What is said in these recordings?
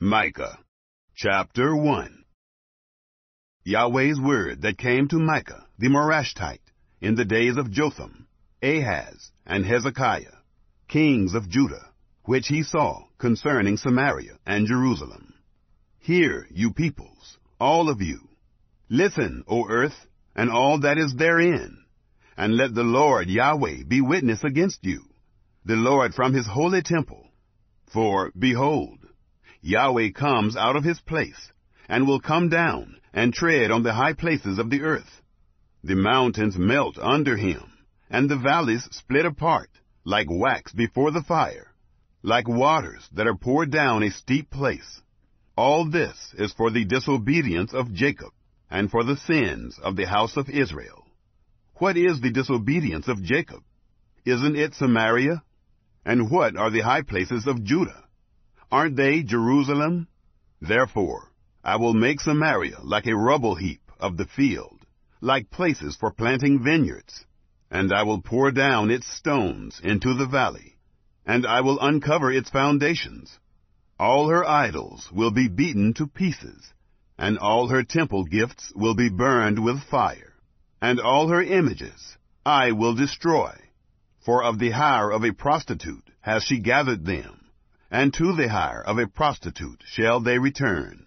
Micah, chapter 1. Yahweh's word that came to Micah the Moresheth in the days of Jotham, Ahaz, and Hezekiah, kings of Judah, which he saw concerning Samaria and Jerusalem. Hear, you peoples, all of you. Listen, O earth, and all that is therein, and let the Lord Yahweh be witness against you, the Lord from his holy temple. For, behold, Yahweh comes out of his place, and will come down and tread on the high places of the earth. The mountains melt under him, and the valleys split apart, like wax before the fire, like waters that are poured down a steep place. All this is for the disobedience of Jacob, and for the sins of the house of Israel. What is the disobedience of Jacob? Isn't it Samaria? And what are the high places of Judah? Aren't they Jerusalem? Therefore, I will make Samaria like a rubble heap of the field, like places for planting vineyards. And I will pour down its stones into the valley, and I will uncover its foundations. All her idols will be beaten to pieces, and all her temple gifts will be burned with fire, and all her images I will destroy. For of the hire of a prostitute has she gathered them, and to the hire of a prostitute shall they return.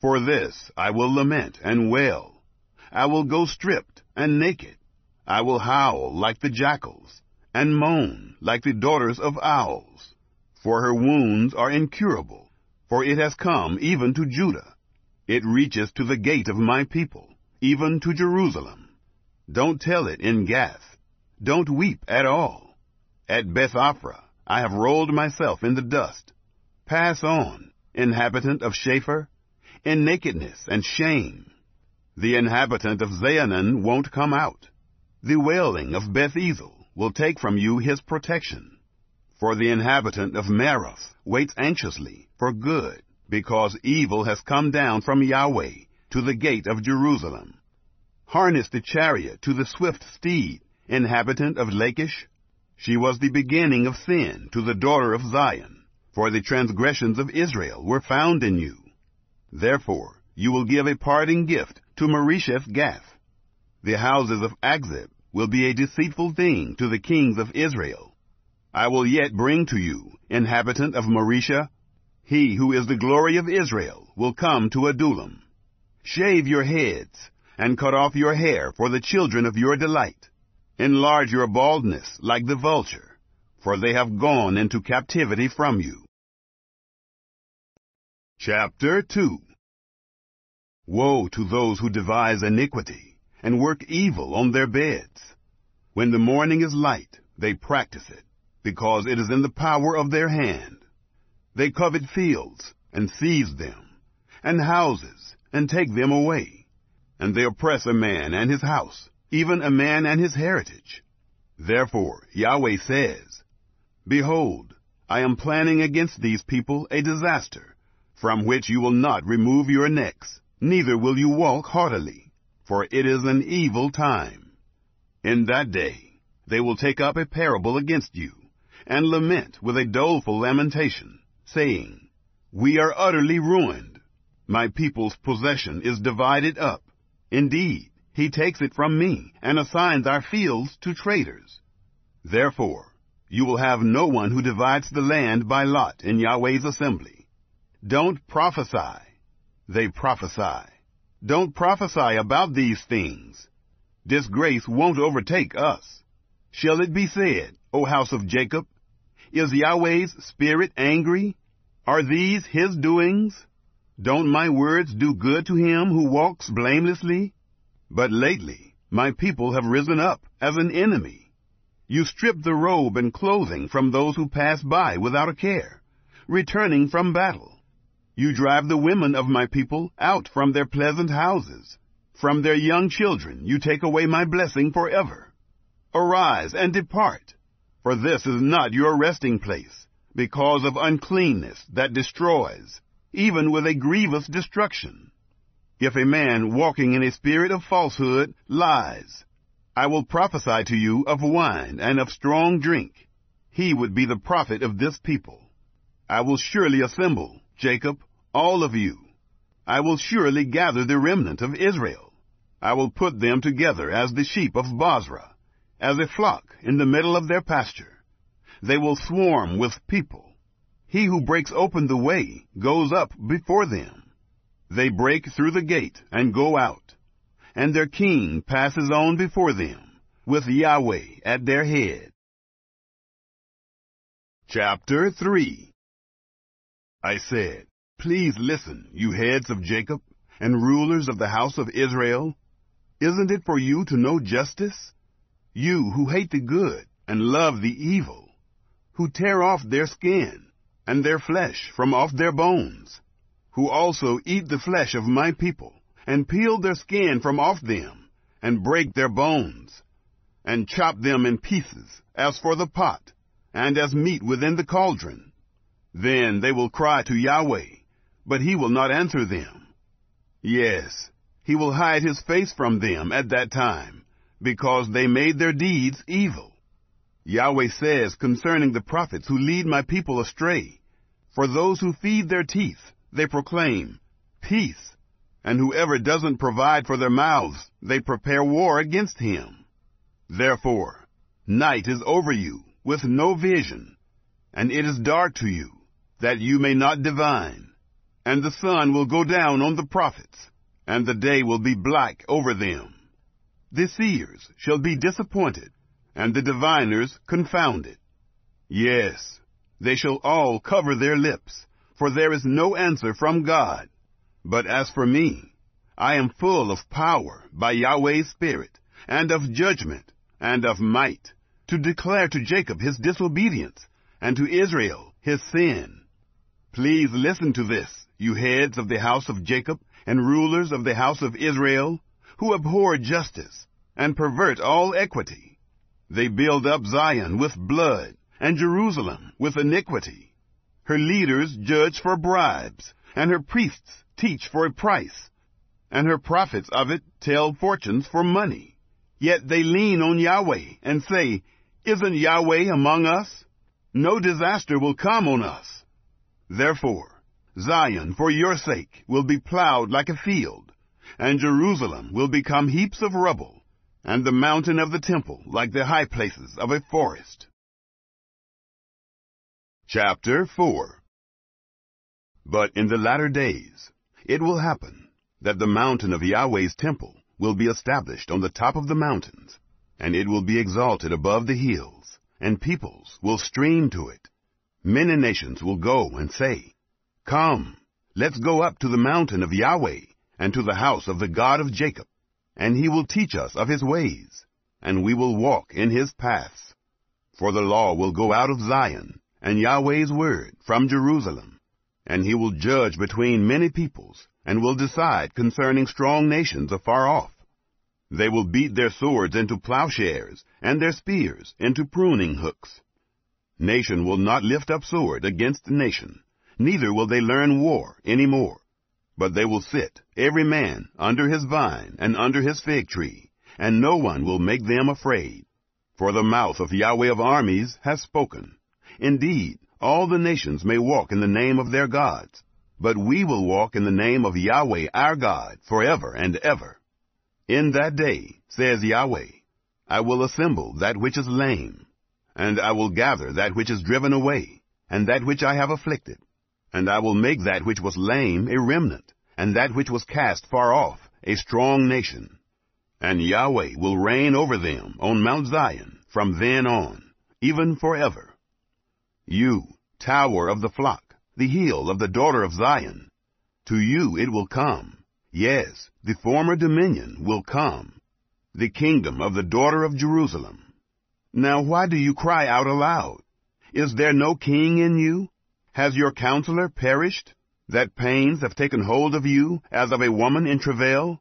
For this I will lament and wail. I will go stripped and naked. I will howl like the jackals, and moan like the daughters of owls. For her wounds are incurable, for it has come even to Judah. It reaches to the gate of my people, even to Jerusalem. Don't tell it in Gath. Don't weep at all. At Beth-Aphrah I have rolled myself in the dust. Pass on, inhabitant of Shapher, in nakedness and shame. The inhabitant of Zaanan won't come out. The wailing of Beth-Ezel will take from you his protection. For the inhabitant of Maroth waits anxiously for good, because evil has come down from Yahweh to the gate of Jerusalem. Harness the chariot to the swift steed, inhabitant of Lachish. She was the beginning of sin to the daughter of Zion, for the transgressions of Israel were found in you. Therefore you will give a parting gift to Moresheth Gath. The houses of Akzib will be a deceitful thing to the kings of Israel. I will yet bring to you, inhabitant of Moresheth, he who is the glory of Israel will come to Adullam. Shave your heads, and cut off your hair for the children of your delight. Enlarge your baldness like the vulture, for they have gone into captivity from you. Chapter 2. Woe to those who devise iniquity, and work evil on their beds. When the morning is light, they practice it, because it is in the power of their hand. They covet fields, and seize them, and houses, and take them away. And they oppress a man and his house, even a man and his heritage. Therefore Yahweh says, Behold, I am planning against these people a disaster, from which you will not remove your necks, neither will you walk haughtily, for it is an evil time. In that day they will take up a parable against you, and lament with a doleful lamentation, saying, We are utterly ruined. My people's possession is divided up. Indeed, he takes it from me, and assigns our fields to traders. Therefore, you will have no one who divides the land by lot in Yahweh's assembly. Don't prophesy. They prophesy. Don't prophesy about these things. Disgrace won't overtake us. Shall it be said, O house of Jacob, is Yahweh's spirit angry? Are these his doings? Don't my words do good to him who walks blamelessly? But lately my people have risen up as an enemy. You strip the robe and clothing from those who pass by without a care, returning from battle. You drive the women of my people out from their pleasant houses. From their young children you take away my blessing forever. Arise and depart, for this is not your resting place, because of uncleanness that destroys, even with a grievous destruction. If a man walking in a spirit of falsehood lies, I will prophesy to you of wine and of strong drink. He would be the prophet of this people. I will surely assemble, Jacob, all of you. I will surely gather the remnant of Israel. I will put them together as the sheep of Bozrah, as a flock in the middle of their pasture. They will swarm with people. He who breaks open the way goes up before them. They break through the gate and go out, and their king passes on before them, with Yahweh at their head. Chapter 3. I said, "Please listen, you heads of Jacob, and rulers of the house of Israel. Isn't it for you to know justice? You who hate the good and love the evil, who tear off their skin and their flesh from off their bones, who also eat the flesh of my people, and peel their skin from off them, and break their bones, and chop them in pieces, as for the pot, and as meat within the cauldron. Then they will cry to Yahweh, but he will not answer them. Yes, he will hide his face from them at that time, because they made their deeds evil. Yahweh says concerning the prophets who lead my people astray, for those who feed their teeth, they proclaim peace, and whoever doesn't provide for their mouths, they prepare war against him. Therefore, night is over you, with no vision, and it is dark to you, that you may not divine. And the sun will go down on the prophets, and the day will be black over them. The seers shall be disappointed, and the diviners confounded. Yes, they shall all cover their lips, for there is no answer from God. But as for me, I am full of power by Yahweh's Spirit, and of judgment, and of might, to declare to Jacob his disobedience, and to Israel his sin. Please listen to this, you heads of the house of Jacob, and rulers of the house of Israel, who abhor justice, and pervert all equity. They build up Zion with blood, and Jerusalem with iniquity. Her leaders judge for bribes, and her priests teach for a price, and her prophets of it tell fortunes for money. Yet they lean on Yahweh, and say, "Isn't Yahweh among us? No disaster will come on us." Therefore, Zion, for your sake, will be plowed like a field, and Jerusalem will become heaps of rubble, and the mountain of the temple like the high places of a forest. Chapter 4. But in the latter days it will happen that the mountain of Yahweh's temple will be established on the top of the mountains, and it will be exalted above the hills, and peoples will stream to it. Many nations will go and say, "Come, let's go up to the mountain of Yahweh, and to the house of the God of Jacob, and he will teach us of his ways, and we will walk in his paths. For the law will go out of Zion, and Yahweh's word from Jerusalem, and he will judge between many peoples, and will decide concerning strong nations afar off. They will beat their swords into plowshares, and their spears into pruning hooks. Nation will not lift up sword against nation, neither will they learn war any more. But they will sit, every man, under his vine and under his fig tree, and no one will make them afraid. For the mouth of Yahweh of armies has spoken. Indeed, all the nations may walk in the name of their gods, but we will walk in the name of Yahweh our God forever and ever. In that day, says Yahweh, I will assemble that which is lame, and I will gather that which is driven away, and that which I have afflicted. And I will make that which was lame a remnant, and that which was cast far off a strong nation. And Yahweh will reign over them on Mount Zion from then on, even forever. You, tower of the flock, the hill of the daughter of Zion, to you it will come. Yes, the former dominion will come, the kingdom of the daughter of Jerusalem. Now why do you cry out aloud? Is there no king in you? Has your counselor perished, that pains have taken hold of you as of a woman in travail?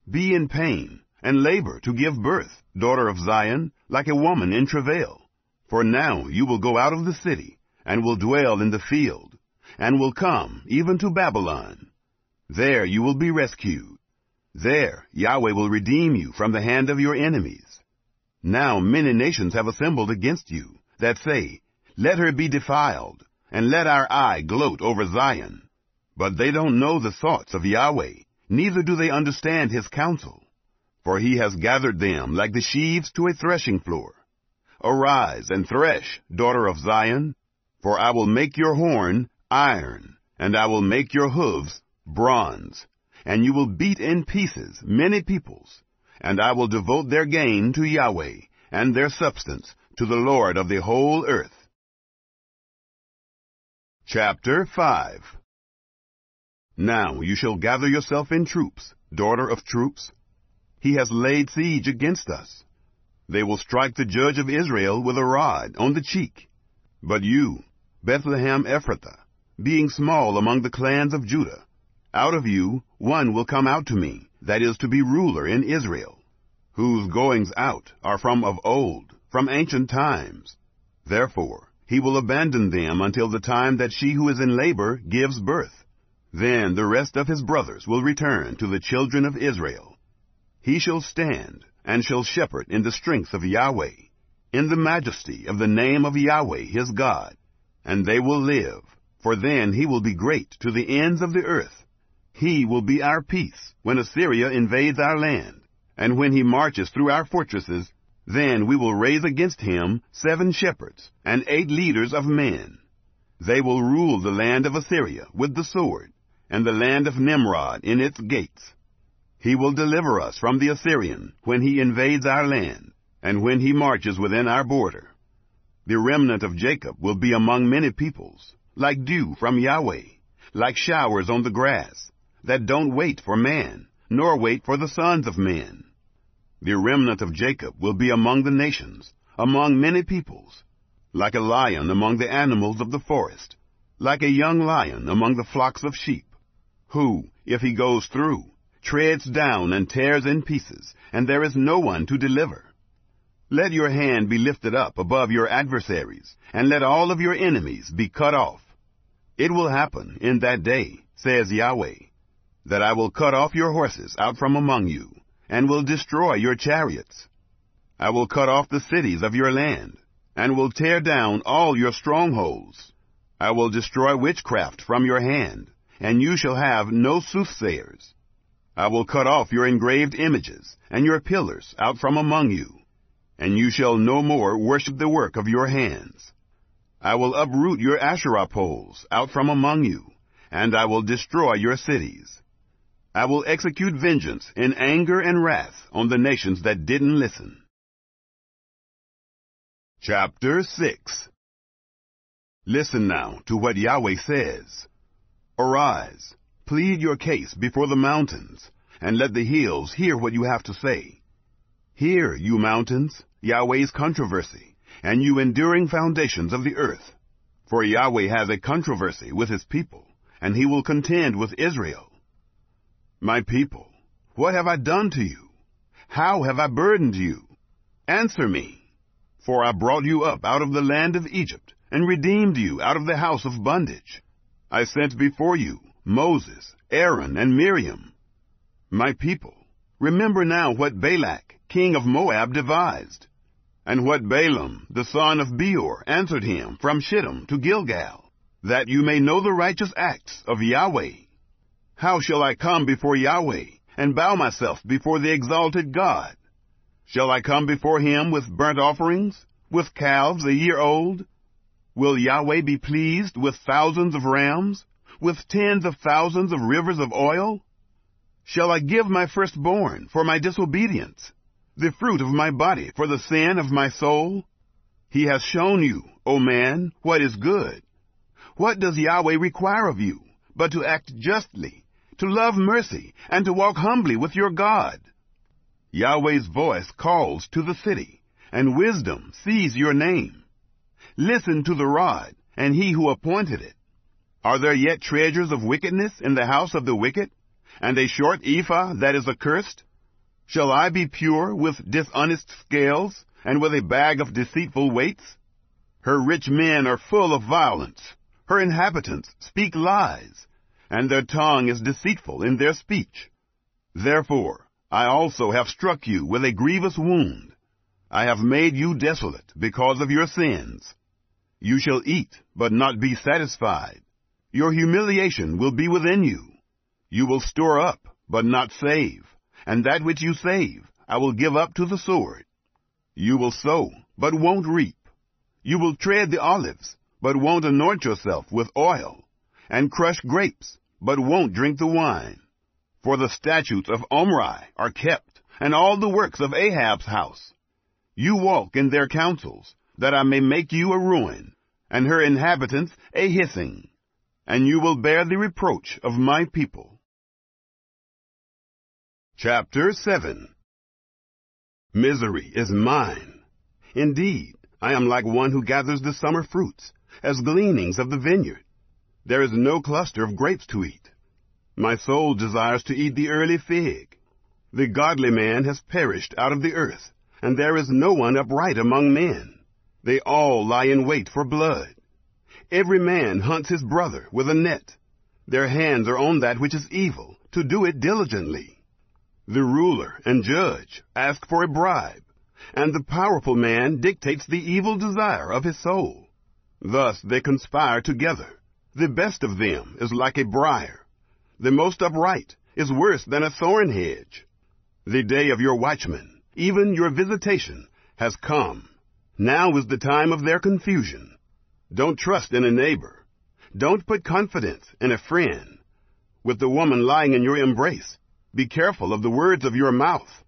Be in pain, and labor to give birth, daughter of Zion, like a woman in travail. For now you will go out of the city, and will dwell in the field, and will come even to Babylon. There you will be rescued. There Yahweh will redeem you from the hand of your enemies. Now many nations have assembled against you, that say, Let her be defiled, and let our eye gloat over Zion. But they don't know the thoughts of Yahweh, neither do they understand his counsel. For he has gathered them like the sheaves to a threshing floor. Arise and thresh, daughter of Zion, for I will make your horn iron, and I will make your hooves bronze, and you will beat in pieces many peoples, and I will devote their gain to Yahweh, and their substance to the Lord of the whole earth. Chapter 5. Now you shall gather yourself in troops, daughter of troops. He has laid siege against us. They will strike the judge of Israel with a rod on the cheek. But you, Bethlehem Ephrathah, being small among the clans of Judah, out of you one will come out to me, that is to be ruler in Israel, whose goings out are from of old, from ancient times. Therefore he will abandon them until the time that she who is in labor gives birth. Then the rest of his brothers will return to the children of Israel. He shall stand, and shall shepherd in the strength of Yahweh, in the majesty of the name of Yahweh his God. And they will live, for then he will be great to the ends of the earth. He will be our peace when Assyria invades our land, and when he marches through our fortresses, then we will raise against him 7 shepherds and 8 leaders of men. They will rule the land of Assyria with the sword, and the land of Nimrod in its gates. He will deliver us from the Assyrian when he invades our land, and when he marches within our border. The remnant of Jacob will be among many peoples, like dew from Yahweh, like showers on the grass, that don't wait for man, nor wait for the sons of men. The remnant of Jacob will be among the nations, among many peoples, like a lion among the animals of the forest, like a young lion among the flocks of sheep, who, if he goes through, treads down and tears in pieces, and there is no one to deliver. Let your hand be lifted up above your adversaries, and let all of your enemies be cut off. It will happen in that day, says Yahweh, that I will cut off your horses out from among you, and will destroy your chariots. I will cut off the cities of your land, and will tear down all your strongholds. I will destroy witchcraft from your hand, and you shall have no soothsayers. I will cut off your engraved images, and your pillars out from among you, and you shall no more worship the work of your hands. I will uproot your Asherah poles out from among you, and I will destroy your cities. I will execute vengeance in anger and wrath on the nations that didn't listen. Chapter 6. Listen now to what Yahweh says. Arise, plead your case before the mountains, and let the hills hear what you have to say. Hear, you mountains, Yahweh's controversy, and you enduring foundations of the earth. For Yahweh has a controversy with his people, and he will contend with Israel. My people, what have I done to you? How have I burdened you? Answer me. For I brought you up out of the land of Egypt, and redeemed you out of the house of bondage. I sent before you Moses, Aaron, and Miriam. My people, remember now what Balak, king of Moab, devised, and what Balaam, the son of Beor, answered him from Shittim to Gilgal, that you may know the righteous acts of Yahweh. How shall I come before Yahweh, and bow myself before the exalted God? Shall I come before him with burnt offerings, with calves a year old? Will Yahweh be pleased with thousands of rams, with tens of thousands of rivers of oil? Shall I give my firstborn for my disobedience, the fruit of my body for the sin of my soul? He has shown you, O man, what is good. What does Yahweh require of you, but to act justly, to love mercy, and to walk humbly with your God? Yahweh's voice calls to the city, and wisdom sees your name. Listen to the rod, and he who appointed it. Are there yet treasures of wickedness in the house of the wicked, and a short ephah that is accursed? Shall I be pure with dishonest scales, and with a bag of deceitful weights? Her rich men are full of violence. Her inhabitants speak lies, and their tongue is deceitful in their speech. Therefore I also have struck you with a grievous wound. I have made you desolate because of your sins. You shall eat, but not be satisfied. Your humiliation will be within you. You will store up, but not save, and that which you save I will give up to the sword. You will sow, but won't reap. You will tread the olives, but won't anoint yourself with oil, and crush grapes, but won't drink the wine. For the statutes of Omri are kept, and all the works of Ahab's house. You walk in their counsels, that I may make you a ruin, and her inhabitants a hissing, and you will bear the reproach of my people. Chapter 7. Misery is mine. Indeed, I am like one who gathers the summer fruits, as gleanings of the vineyard. There is no cluster of grapes to eat. My soul desires to eat the early fig. The godly man has perished out of the earth, and there is no one upright among men. They all lie in wait for blood. Every man hunts his brother with a net. Their hands are on that which is evil, to do it diligently. The ruler and judge ask for a bribe, and the powerful man dictates the evil desire of his soul. Thus they conspire together. The best of them is like a briar. The most upright is worse than a thorn hedge. The day of your watchman, even your visitation, has come. Now is the time of their confusion. Don't trust in a neighbor. Don't put confidence in a friend. With the woman lying in your embrace, be careful of the words of your mouth.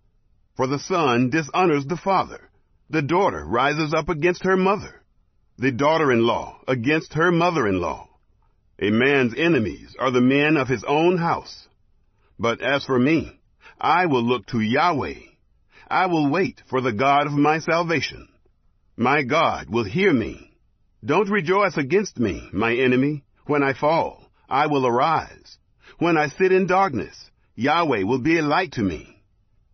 For the son dishonors the father. The daughter rises up against her mother. The daughter-in-law against her mother-in-law. A man's enemies are the men of his own house. But as for me, I will look to Yahweh. I will wait for the God of my salvation. My God will hear me. Don't rejoice against me, my enemy. When I fall, I will arise. When I sit in darkness, Yahweh will be a light to me.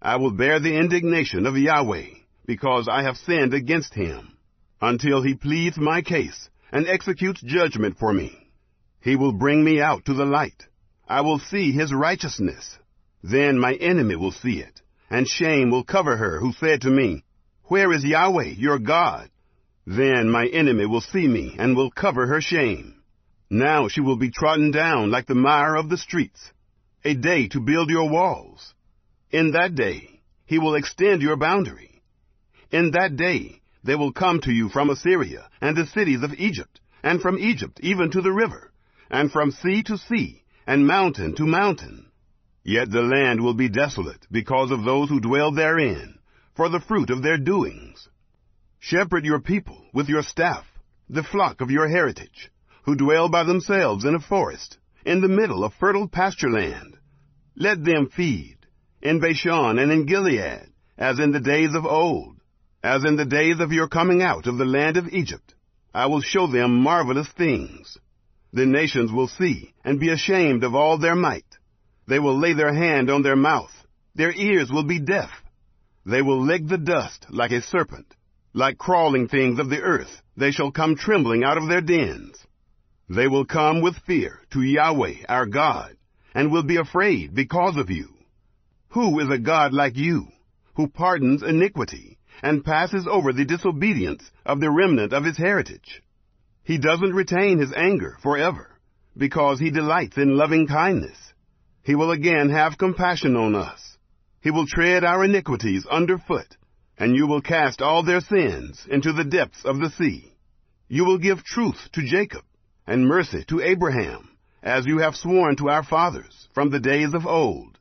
I will bear the indignation of Yahweh, because I have sinned against him, until he pleads my case and executes judgment for me. He will bring me out to the light. I will see his righteousness. Then my enemy will see it, and shame will cover her who said to me, Where is Yahweh, your God? Then my enemy will see me, and will cover her shame. Now she will be trodden down like the mire of the streets, a day to build your walls. In that day he will extend your boundary. In that day they will come to you from Assyria, and the cities of Egypt, and from Egypt even to the river, and from sea to sea, and mountain to mountain. Yet the land will be desolate because of those who dwell therein, for the fruit of their doings. Shepherd your people with your staff, the flock of your heritage, who dwell by themselves in a forest, in the middle of fertile pasture land. Let them feed, in Bashan and in Gilead, as in the days of old, as in the days of your coming out of the land of Egypt. I will show them marvelous things. The nations will see and be ashamed of all their might. They will lay their hand on their mouth. Their ears will be deaf. They will lick the dust like a serpent. Like crawling things of the earth, they shall come trembling out of their dens. They will come with fear to Yahweh our God, and will be afraid because of you. Who is a God like you, who pardons iniquity, and passes over the disobedience of the remnant of his heritage? He doesn't retain his anger forever, because he delights in loving kindness. He will again have compassion on us. He will tread our iniquities underfoot, and you will cast all their sins into the depths of the sea. You will give truth to Jacob, and mercy to Abraham, as you have sworn to our fathers from the days of old.